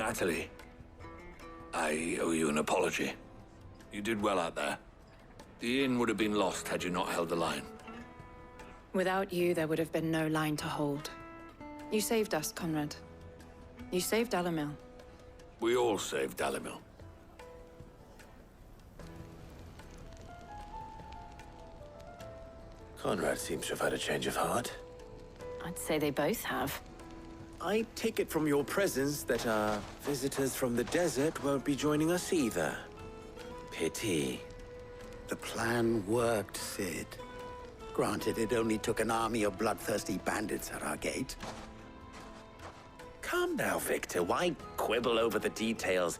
Natalie, I owe you an apology. You did well out there. The inn would have been lost had you not held the line. Without you, there would have been no line to hold. You saved us, Conrad. You saved Alamil. We all saved Dalimil. Conrad seems to have had a change of heart. I'd say they both have. I take it from your presence that our visitors from the desert won't be joining us either. Pity. The plan worked, Sid. Granted, it only took an army of bloodthirsty bandits at our gate. Calm now, Victor. Why quibble over the details?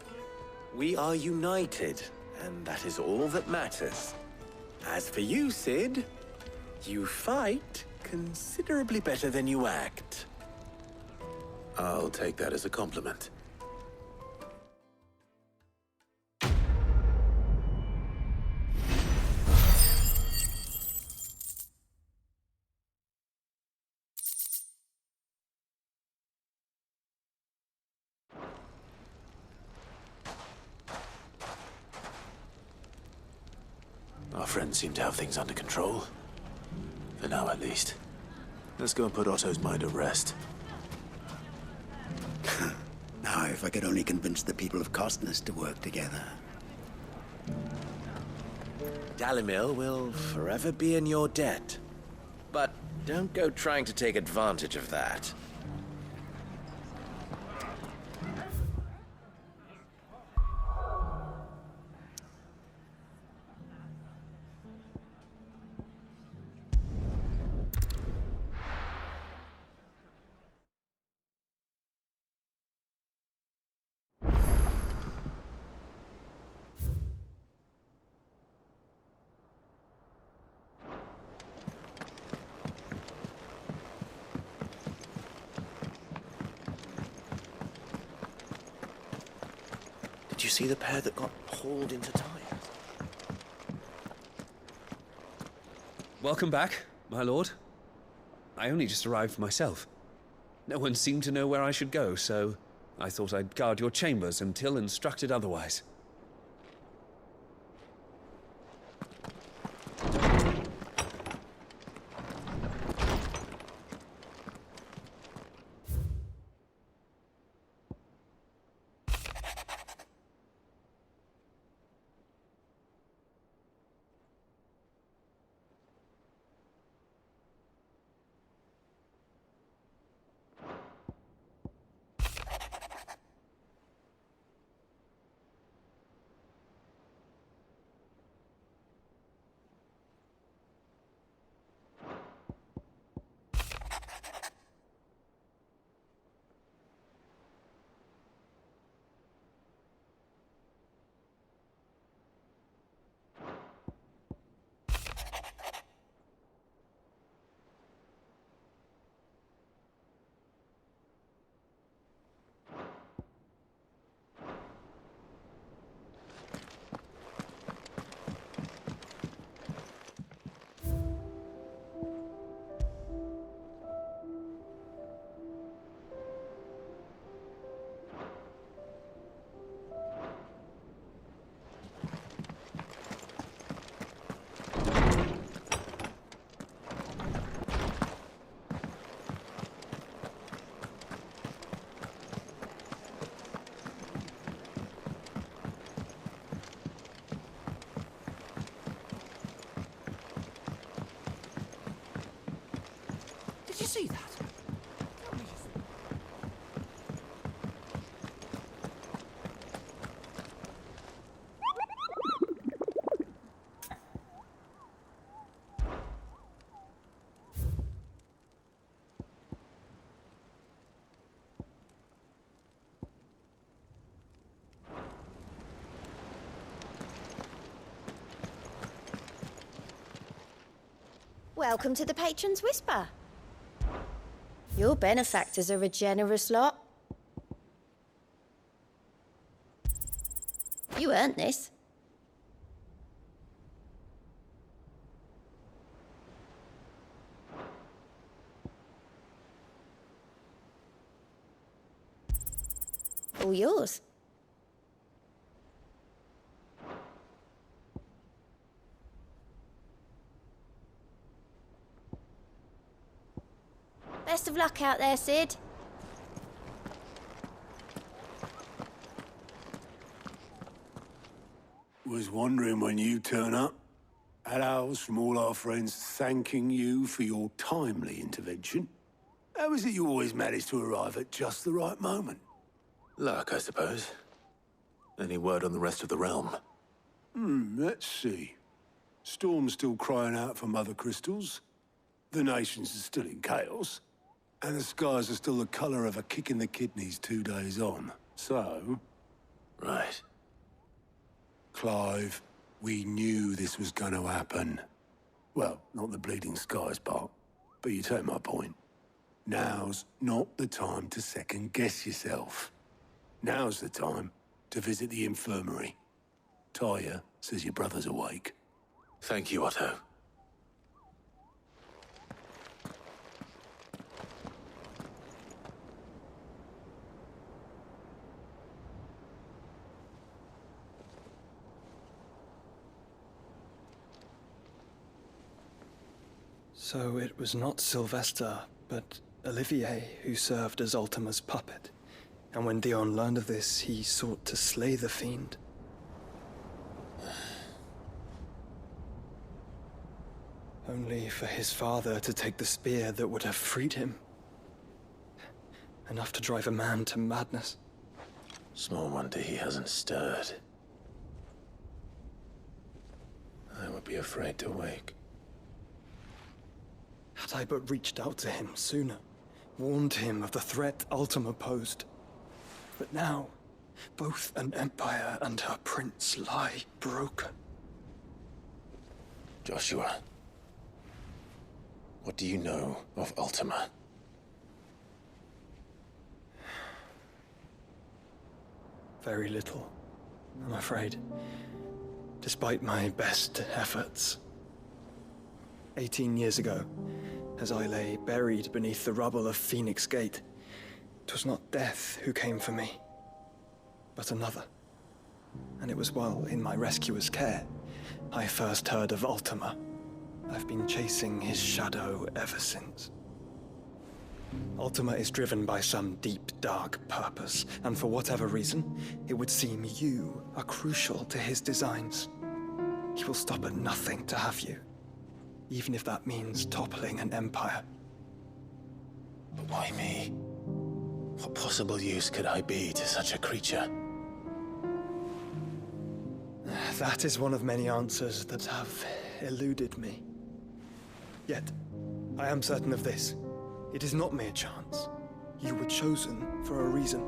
We are united, and that is all that matters. As for you, Sid, you fight considerably better than you act. I'll take that as a compliment. Our friends seem to have things under control. For now, at least. Let's go and put Otto's mind at rest. Now, if I could only convince the people of Costness to work together. Dalimil will forever be in your debt. But don't go trying to take advantage of that. Did you see the pair that got hauled into time? Welcome back, my lord. I only just arrived myself. No one seemed to know where I should go, so I thought I'd guard your chambers until instructed otherwise. Did you see that? Welcome to the Patron's Whisper. Your benefactors are a generous lot. You earned this. all yours. Best of luck out there, Sid. Was wondering when you turn up. Had owls from all our friends thanking you for your timely intervention. How is it you always manage to arrive at just the right moment? Luck, I suppose. Any word on the rest of the realm? Let's see. Storm's still crying out for mother crystals. The nations are still in chaos. And the skies are still the colour of a kick in the kidneys 2 days on. So... Right. Clive, we knew this was going to happen. Well, not the bleeding skies part, but you take my point. Now's not the time to second-guess yourself. Now's the time to visit the infirmary. Talia says your brother's awake. Thank you, Otto. So it was not Sylvester, but Olivier who served as Ultima's puppet. And when Dion learned of this, he sought to slay the fiend. Only for his father to take the spear that would have freed him. Enough to drive a man to madness. Small wonder he hasn't stirred. I would be afraid to wake. Had I but reached out to him sooner, warned him of the threat Ultima posed. But now, both an empire and her prince lie broken. Joshua, what do you know of Ultima? Very little, I'm afraid. Despite my best efforts. 18 years ago, as I lay buried beneath the rubble of Phoenix Gate, 'twas not death who came for me, but another. And it was while in my rescuer's care, I first heard of Ultima. I've been chasing his shadow ever since. Ultima is driven by some deep, dark purpose, and for whatever reason, it would seem you are crucial to his designs. He will stop at nothing to have you, even if that means toppling an empire. But why me? What possible use could I be to such a creature? That is one of many answers that have eluded me. Yet, I am certain of this. It is not mere chance. You were chosen for a reason.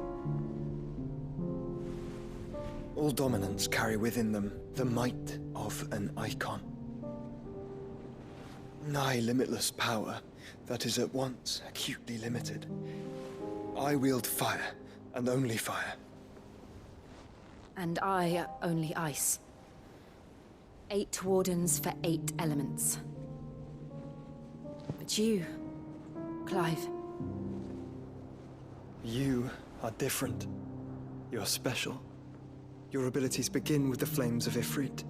All dominants carry within them the might of an icon. Nigh limitless power that is at once acutely limited. I wield fire, and only fire. And I only ice. 8 wardens for 8 elements. But you, Clive. You are different. You're special. Your abilities begin with the flames of Ifrit.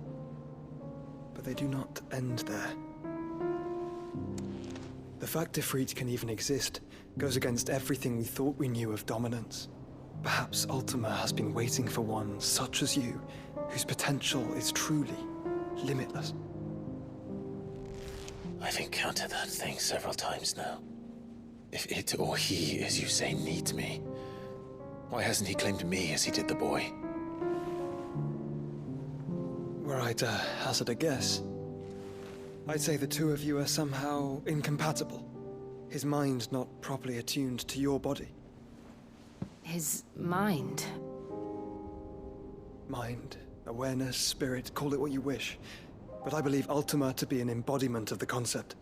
But they do not end there. The fact Ifrit can even exist goes against everything we thought we knew of dominance. Perhaps Ultima has been waiting for one such as you, whose potential is truly limitless. I've encountered that thing several times now. If it or he, as you say, needs me, why hasn't he claimed me as he did the boy? Were I to hazard a guess, I'd say the two of you are somehow incompatible. His mind not properly attuned to your body. His mind. Mind, awareness, spirit, call it what you wish. But I believe Ultima to be an embodiment of the concept.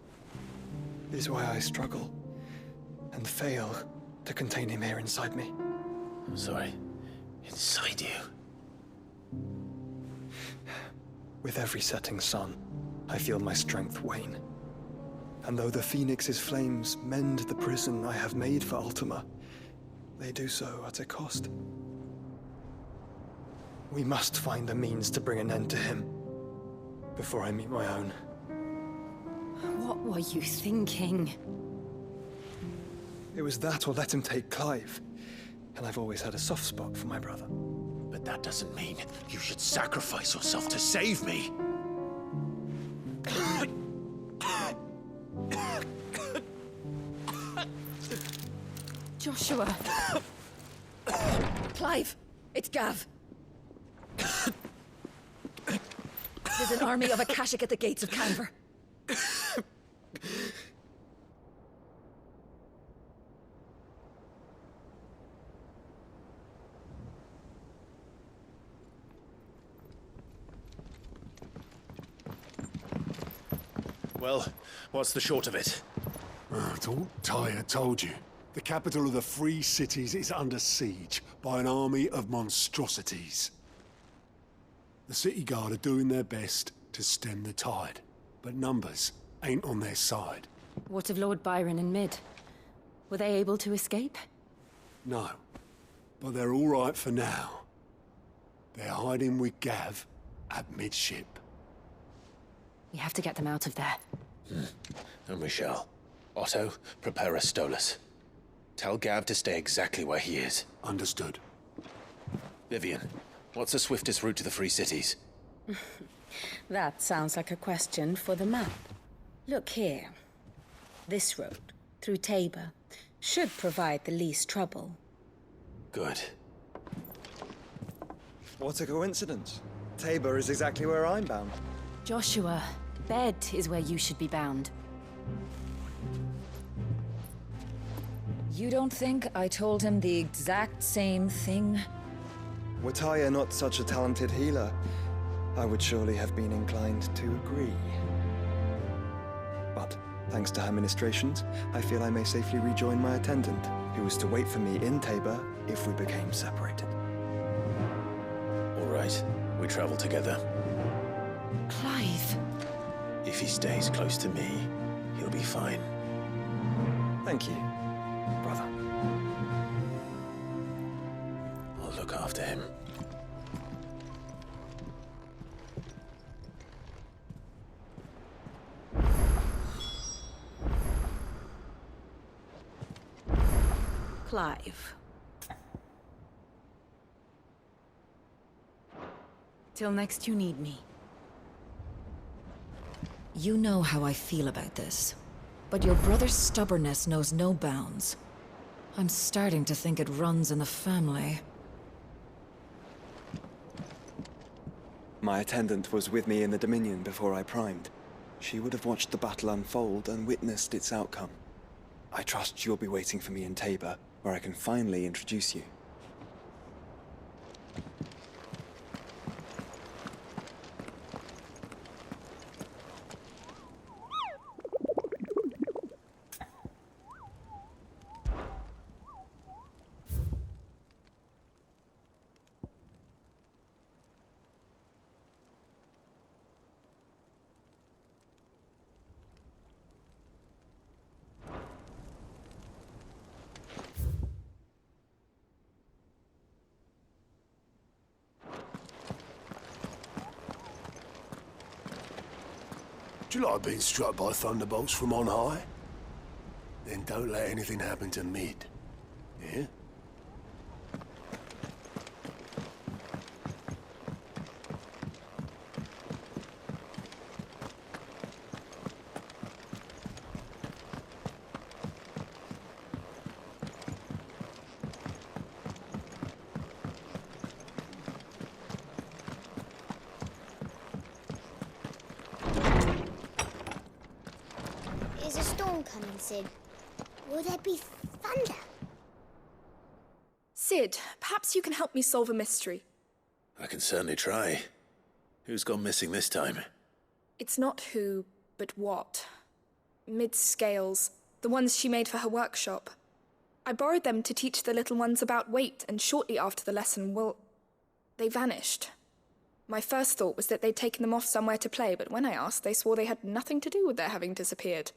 This is why I struggle and fail to contain him here inside me. I'm sorry. Inside you? With every setting sun, I feel my strength wane. And though the Phoenix's flames mend the prison I have made for Ultima, they do so at a cost. We must find a means to bring an end to him before I meet my own. What were you thinking? It was that or let him take Clive. And I've always had a soft spot for my brother. But that doesn't mean you should sacrifice yourself to save me. Joshua. Clive, it's Gav. There's an army of Akashic at the gates of Canver. Well, what's the short of it? Tyre told you. The capital of the Free Cities is under siege by an army of monstrosities. The city guard are doing their best to stem the tide, but numbers ain't on their side. What of Lord Byron and Mid? Were they able to escape? No, but they're all right for now. They're hiding with Gav at midship. We have to get them out of there. And we shall. Otto, prepare a Stolas. Tell Gav to stay exactly where he is. Understood. Vivian, what's the swiftest route to the Free Cities? That sounds like a question for the map. Look here. This road, through Tabor, should provide the least trouble. Good. What a coincidence. Tabor is exactly where I'm bound. Joshua, bed is where you should be bound. You don't think I told him the exact same thing? Were Tyre not such a talented healer, I would surely have been inclined to agree. But, thanks to her ministrations, I feel I may safely rejoin my attendant, who was to wait for me in Tabor if we became separated. All right, we travel together. Clive! If he stays close to me, he'll be fine. Thank you, brother. I'll look after him. Clive. Till next you need me. You know how I feel about this, but your brother's stubbornness knows no bounds. I'm starting to think it runs in the family. My attendant was with me in the Dominion before I primed. She would have watched the battle unfold and witnessed its outcome. I trust you'll be waiting for me in Tabor, where I can finally introduce you. Do you like being struck by thunderbolts from on high? Then don't let anything happen to Mid. Yeah? Is a storm coming, Sid? Will there be thunder? Sid, perhaps you can help me solve a mystery. I can certainly try. Who's gone missing this time? It's not who, but what. Mid's scales, the ones she made for her workshop. I borrowed them to teach the little ones about weight, and shortly after the lesson, well, they vanished. My first thought was that they'd taken them off somewhere to play, but when I asked, they swore they had nothing to do with their having disappeared.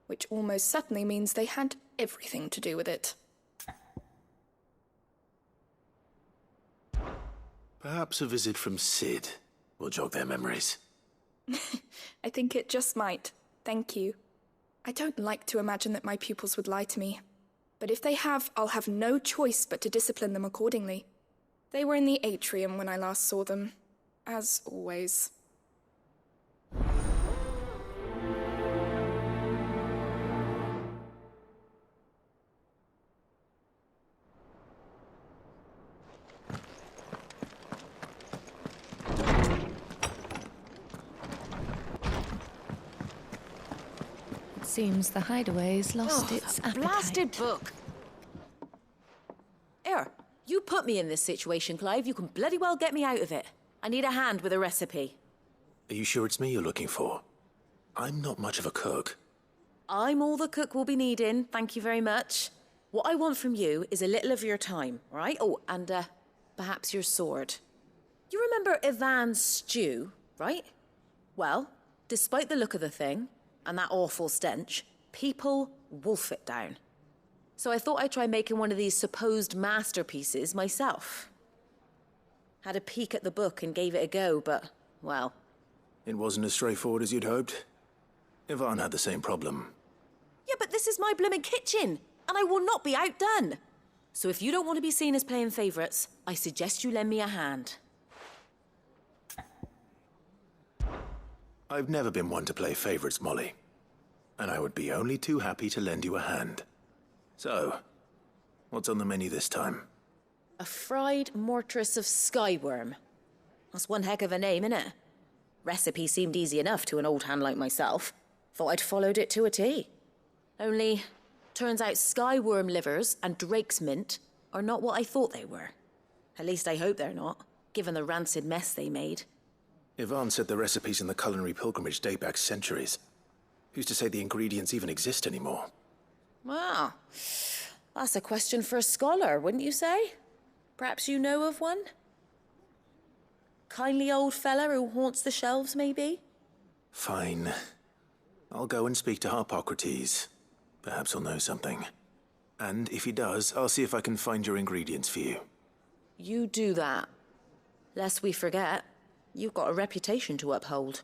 Which almost certainly means they had everything to do with it. Perhaps a visit from Sid will jog their memories. I think it just might. Thank you. I don't like to imagine that my pupils would lie to me. But if they have, I'll have no choice but to discipline them accordingly. They were in the atrium when I last saw them, as always. Seems the hideaway's lost its appetite. Blasted book! Here, you put me in this situation, Clive. You can bloody well get me out of it. I need a hand with a recipe. Are you sure it's me you're looking for? I'm not much of a cook. I'm all the cook will be needing, thank you very much. What I want from you is a little of your time, right? Oh, and perhaps your sword. You remember Ivan's stew, right? Well, despite the look of the thing, and that awful stench, people wolf it down. So I thought I'd try making one of these supposed masterpieces myself. Had a peek at the book and gave it a go, but, well... It wasn't as straightforward as you'd hoped. Ivan had the same problem. Yeah, but this is my blooming kitchen, and I will not be outdone. So if you don't want to be seen as playing favourites, I suggest you lend me a hand. I've never been one to play favourites, Molly. And I would be only too happy to lend you a hand. So, what's on the menu this time? A fried mortress of skyworm. That's one heck of a name, innit? Recipe seemed easy enough to an old hand like myself. Thought I'd followed it to a T. Only, turns out skyworm livers and drake's mint are not what I thought they were. At least I hope they're not, given the rancid mess they made. Ivan said the recipes in the culinary pilgrimage date back centuries. Who's to say the ingredients even exist anymore? Well, that's a question for a scholar, wouldn't you say? Perhaps you know of one? Kindly old fella who haunts the shelves, maybe? Fine. I'll go and speak to Harpocrates. Perhaps he'll know something. And if he does, I'll see if I can find your ingredients for you. You do that. Lest we forget, you've got a reputation to uphold.